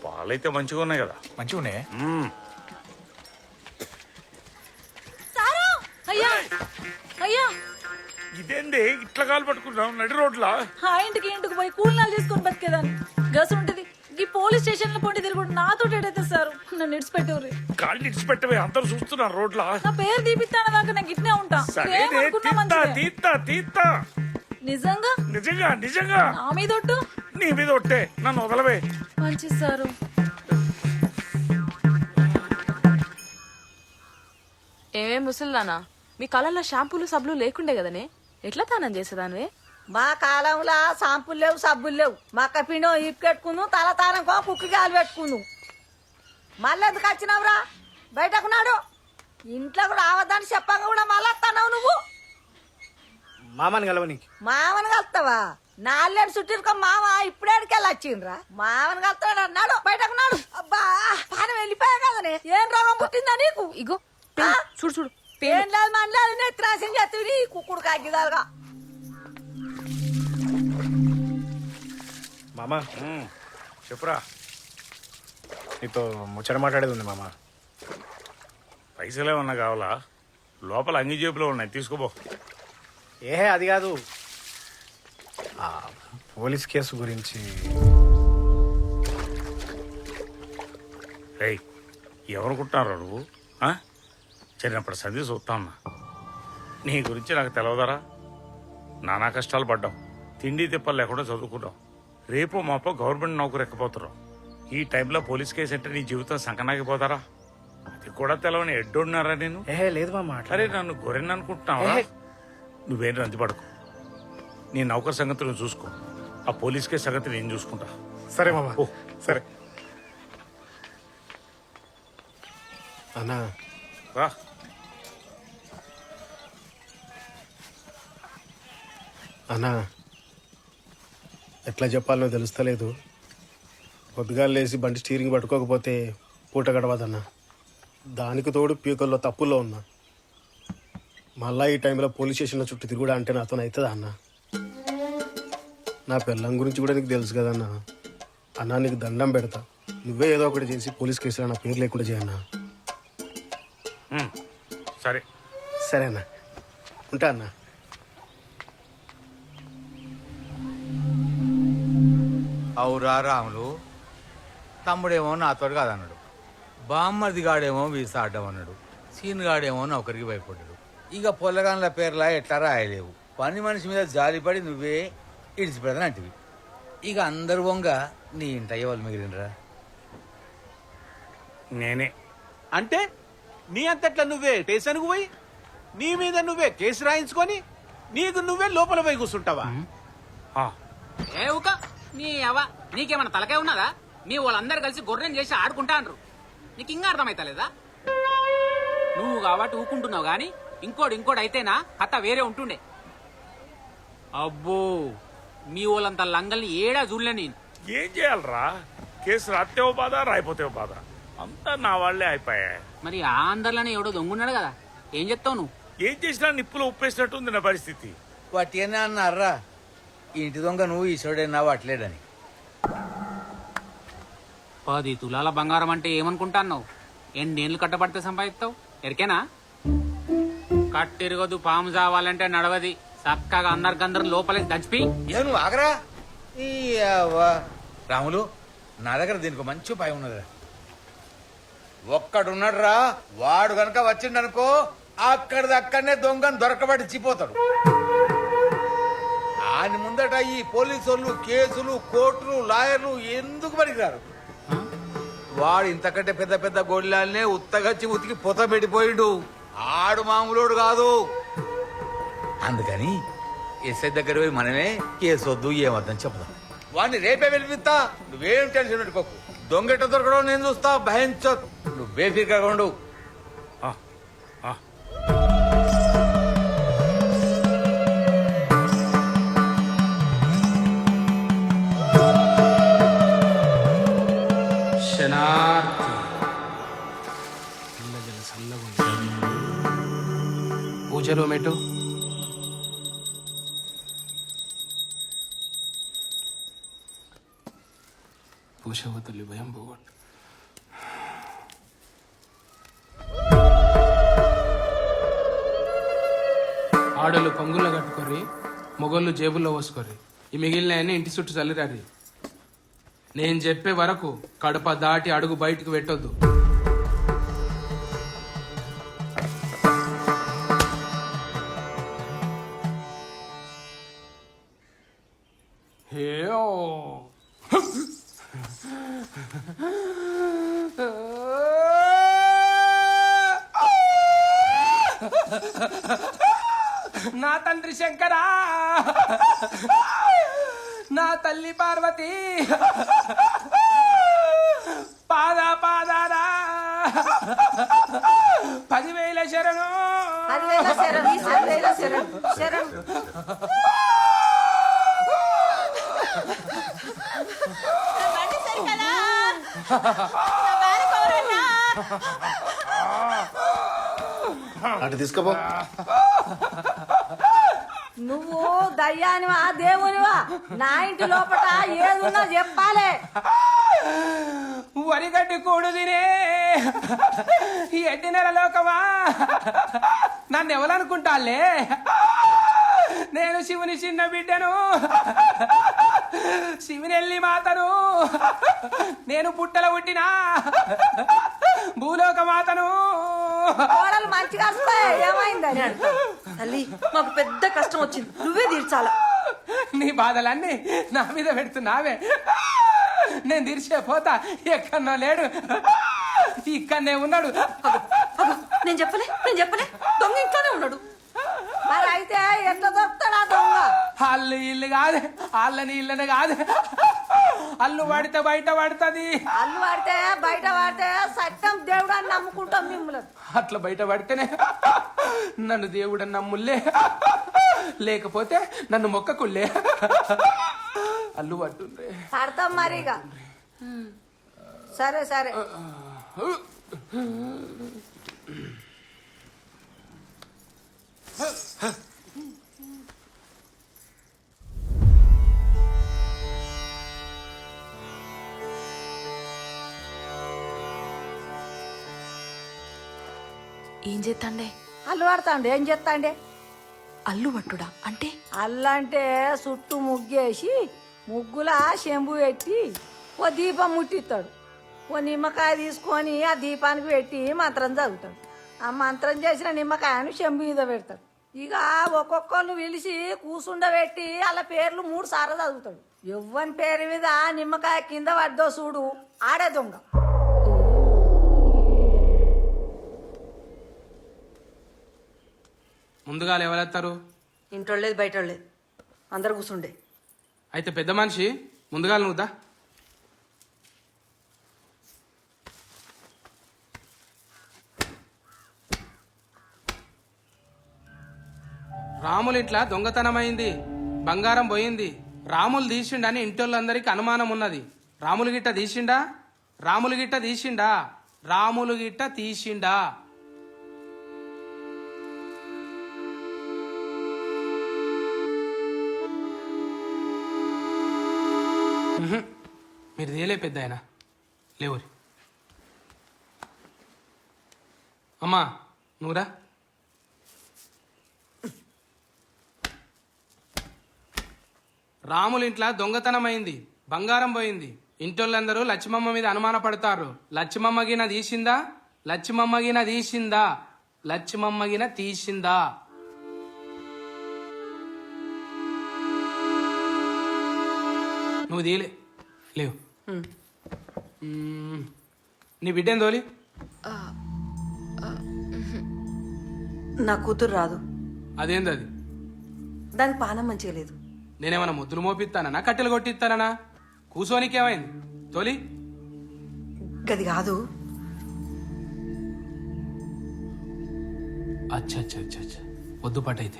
పాలైతే మంచిగా ఉన్నాయి కదా. మంచిగా ఉన్నాయి. అయ్యా అయ్యా, ఇదేంది ఇట్లా కాలు పట్టుకున్నావు నడి రోడ్లా? ఆ ఇంటికి పోయి కూలినాలు చేసుకొని బతికేదాన్ని గసు ఉంటది. ఈ పోలీస్ స్టేషన్ లో పొండి తిరుగుడు నాతో ఏడైతే సార్ నన్ను ఇడిచిపెట్టేవారు. కాళ్ళు ఇడిచిపెట్టవే, అందరూ చూస్తున్నారు రోడ్లా. నా పేరు దీపిస్తాను దాకా నాకు ఇట్నే ఉంటా. సరే ఏమనుకున్నా మంచిదే. తీత్తా నిజంగా నిజంగా నిజంగా నా మీద ఒట్టు. నీ మీద ఒట్టే, నన్ను వదలవే. మంచి సారు. ఏమే ముసల్దానా, మీ కాలంలో షాంపూలు సబ్బులు లేకుండే కదనే, ఎట్లా తానం చేసేదానివే? మా కాలంలో షాంపులు లేవు, సబ్బులు లేవు. మక్క పిండం ఇప్పుకెట్టుకుందు, తల తారంకో కుక్కి గాలి పెట్టుకుందు. మళ్ళీ ఎందుకు వచ్చినావురా? బయటకు నాడు. ఇంట్లోకి రావద్దని చెప్పంగా కూడా మళ్ళీ వస్తున్నావు నువ్వు. మామని కలవనికి. మామని కలుస్తావా? నాలుగేళ్ళు చుట్టిరుకో మామ ఇప్పుడేడికెళ్ళి వచ్చిండ్రా. మామని కలుస్తాడు అన్నాడు. బయటకు నాడు. అబ్బా పానం వెళ్ళిపోయా కదనే. ఏం రోగం పుట్టిందా నీకు? ఇగో చూడు చూడు, ఏం లేదు మనలేదు, నెత్తిరాసం చేస్తుంది కుక్కుడు కాగిదాలుగా. మామ చెప్పురా. నీతో ముచ్చట మాట్లాడేది ఉంది మామ. పైసలేమన్నా కావాలా? లోపల అంగి జేబులో ఉన్నాయి, తీసుకోబో. ఏహే అది కాదు, ఆ పోలీస్ కేసు గురించి. రేయ్, ఎవరుకుంటున్నారా నువ్వు? చిన్నప్పటి సంధి చూస్తామన్నా. నీ గురించి నాకు తెలవదరా? నానా కష్టాలు పడ్డాం, తిండి తిప్పలు లేకుండా చదువుకున్నాం. రేపు మాపో గవర్నమెంట్ నౌకరు ఎక్కపోతున్నాం. ఈ టైంలో పోలీస్ కేసు అంటే నీ జీవితం సంకనాగిపోతారా? అది కూడా తెలవని ఎడ్డున్నారా నేను? ఏహే లేదు మామ. అరే నన్ను గొర్రెని అనుకుంటున్నావా? నువ్వేం రంజిపడకు. నీ నౌకర్ సంగతి నువ్వు చూసుకో, ఆ పోలీస్ కేసు సంగతి నేను చూసుకుంటా. సరే మామ. ఓ సరే అన్నా. రా. అన్నా ఎట్లా చెప్పాలనో తెలుస్తలేదు. పొద్దుగాలు లేచి బండి స్టీరింగ్ పట్టుకోకపోతే పూట గడవదన్నా. దానికి తోడు పీకల్లో తప్పుల్లో ఉన్నా. మళ్ళా ఈ టైంలో పోలీస్ స్టేషన్లో చుట్టూ తిరుగుడా అంటే నాతో అవుతుందా అన్న? నా పిల్లం గురించి కూడా నీకు తెలుసు కదన్నా. అన్నా నీకు దండం పెడతా, నువ్వే ఏదో ఒకటి చేసి పోలీస్ కేసులో నా పేరు లేకుండా చేయన్నా. సరే సరే అన్న, ఉంటా అన్నా. అవురా రాములు, తమ్ముడేమో నాతో కాదన్నాడు, బామ్మర్ది గాడేమో వీసా అడ్డమన్నాడు, సీన్ గాడేమో నౌకరికి భయపడ్డాడు. ఇక పొల్లగాన్ల పేర్లా ఎట్లా రాయలేవు. పని మనిషి మీద జాలిపడి నువ్వే ఇడిచిపెడతానంటివి. ఇక అందరు వంగ నీ ఇంట ఎవరు మిగిలినరా? నేనే. అంటే నీ అంతట్లా నువ్వే స్టేషన్కు పోయి నీ మీద నువ్వే కేసు రాయించుకొని నీకు నువ్వే లోపల పోయి కూర్చుంటావా? ఏ ఊక నీ అవ్వ, నీకేమన్నా తలకాయ ఉన్నదా? మీ వాళ్ళందరూ కలిసి గొర్రెని చేసి ఆడుకుంటా అంటారు. నీకు ఇంకా అర్థమైతలేదా? నువ్వు కాబట్టి ఊకుంటున్నావు గాని ఇంకోటి అయితేనా కథ వేరే ఉంటుండే. అబ్బో, మీ వాళ్ళంత లంగల్ని ఏడా చూడలే నేను. ఏం చేయాలరా? కేసు రాత్తేవో బాధ, రాయిపోతేవో బాధ, అంతా నా వాళ్లే అయిపోయాయి. మరి ఆ అందరిలోనే ఎవడో దొంగున్నాడు కదా, ఏం చెప్తావు నువ్వు? ఏం చేసినా నిప్పులో ఉప్పేసినట్టు ఉంది నా పరిస్థితి. వాటినే అన్నారా, ఇంటి దొంగ నువ్వు ఈశ్వరుడైనా వాట్లేడని. 10 తులాల బంగారం అంటే ఏమనుకుంటాన్నావు? ఎన్నేళ్ళు కట్టబడితే సంపాదిస్తావు? ఎరికేనా? కట్టిరగదు, పాము చావాలంటే నడవది. చక్కగా అందరికందరు లోపలికి దంచిపి. ఏ నువ్వు ఆగరా. ఈ రాములు, నా దగ్గర దీనికి మంచి ఉపాయం ఉన్నదిరా. ఒక్కడున్నాడు రా, వాడు గనక వచ్చిండనుకో అక్కడిదక్కడనే దొంగను దొరకబడి చిపోతాడు. ఆయన ముందట ఈ పోలీసు వాళ్ళు, కేసులు, కోర్టులు, లాయర్లు ఎందుకు పనికిరారు. వాడు ఇంతకంటే పెద్ద పెద్ద గొడ్లాలనే ఉత్తగచ్చి ఉతికి పొత పెట్టిపోయిండు. ఆడు మామూలోడు కాదు. అందుకని ఎస్ఐ దగ్గర పోయి మనమే కేసు వద్దు ఏమద్దని చెప్తాం. వాడిని రేపే వెళ్ళిపిస్తా, నువ్వేం టెన్షన్ పెట్టుకోకు. దొంగెట్ట దొరకడం నేను చూస్తా, భయంచో. నువ్వు బేఫికర్గా ఉండు. పూజ రూమ్ ఎటు? పోషవ తల్లి భయం పోగొట్టు. ఆడోళ్ళు కొంగుల్లో కట్టుకోరి, మొగోళ్ళు జేబుల్లో పోసుకోరి. ఈ మిగిలిన ఇంటి చుట్టూ చల్లిరారి. నేను చెప్పే వరకు కడప దాటి అడుగు బయటకు పెట్టొద్దు. హేయో నా తండ్రి శంకరా, నా తల్లి పార్వతి, పాదారా 10,000 శరణు. 10,000 శరణు, 10,000 శరణు, శరణు. అటు తీసుకుపో. నువ్వు దయ్యానివా దేవునివా? నా ఇంటి లోపల ఏదున్నా చెప్పాలే. వరిగడ్డి కూడు తినే ఎడ్డి నెల లోకమా, నన్ను ఎవరనుకుంటాలే? నేను శివుని చిన్న బిడ్డను, శివునెల్లి మాతను. నేను పుట్టల పుట్టినా భూలోక మాతను. కోడలు మంచిగా వస్తాయి, ఏమైందని? తల్లి మాకు పెద్ద కష్టం వచ్చింది, నువ్వే తీర్చాలా. నీ బాధలన్నీ నా మీద పెడుతున్నావే. నేను తీర్చే పోతా. ఎక్కడో లేడు, ఇక్కడనే ఉన్నాడు. నేను చెప్పలే దొంగ ఇంట్లోనే ఉన్నాడు. మరి అయితే ఎట్లా దొరుకుతాడా దొంగ? అల్లు ఇల్లు కాదు, అల్లని ఇళ్ళని కాదు. అల్లు పడితే బయట పడుతుంది. అల్లు పడితే బయట పడితే సత్యం దేవుడు అని నమ్ముకుంటాం మిమ్మల్ని. అట్లా బయట పడితేనే నన్ను దేవుడని నమ్ముల్లే, లేకపోతే నన్ను మొక్కకుల్లే. అల్లు పట్టుండ్రే. పడతాం మరిగా. సరే సరే. ఏం చేస్తాండే? అల్లు పడతాండే. ఏం చేస్తాండే? అల్లు పట్టుడా అంటే? అల్లంటే చుట్టూ ముగ్గేసి ముగ్గుల శంభు పెట్టి ఓ దీపం ముట్టిస్తాడు. ఓ నిమ్మకాయ తీసుకొని ఆ దీపానికి పెట్టి మంత్రం చదువుతాడు. ఆ మంత్రం చేసిన నిమ్మకాయను శంభు మీద పెడతాడు. ఇక ఒక్కొక్కళ్ళు పిలిచి కూసుండబెట్టి వాళ్ళ పేర్లు 3 సార్లు చదువుతాడు. ఎవ్వని పేరు మీద నిమ్మకాయ కింద పడ్డో చూడు, ఆడే దొంగ. ముందుగా ఎవరెత్తారు? ఇంటోళ్ళేది బయటోళ్ళేది అందరు కూర్చుండే. అయితే పెద్ద మనిషి ముందుగా నువ్వుదా. రాములు ఇట్లా దొంగతనమైంది, బంగారం పోయింది, రాములు తీసిండని ఇంటోళ్ళందరికీ అనుమానం ఉన్నది. రాములు గిట్ట తీసిండా? రాములు గిట్ట తీసిండా? రాములు గిట్ట తీసిండా? మీరు తేలే పెద్ద ఆయన లేవురి. అమ్మా నువ్వురా. రాముల ఇంట్లో దొంగతనమైంది, బంగారం పోయింది. ఇంటోళ్ళందరూ లక్ష్మమ్మ మీద అనుమాన పడతారు. లక్ష్మమ్మగిన తీసిందా? లక్ష్మమ్మగిన తీసిందా? లక్ష్మమ్మగిన తీసిందా? నువ్వు తీయలే లేవు. నీ బిడ్డేం తోలి? నా కూతురు రాదు. అదేంది అది? దానికి పానం మంచిగా లేదు. నేనేమన్నా ముద్దులు మోపిస్తానా, కట్టెలు కొట్టిస్తానా? కూసోనికేమైంది? తోలి. గది కాదు. అచ్చా వద్దు పటైతే.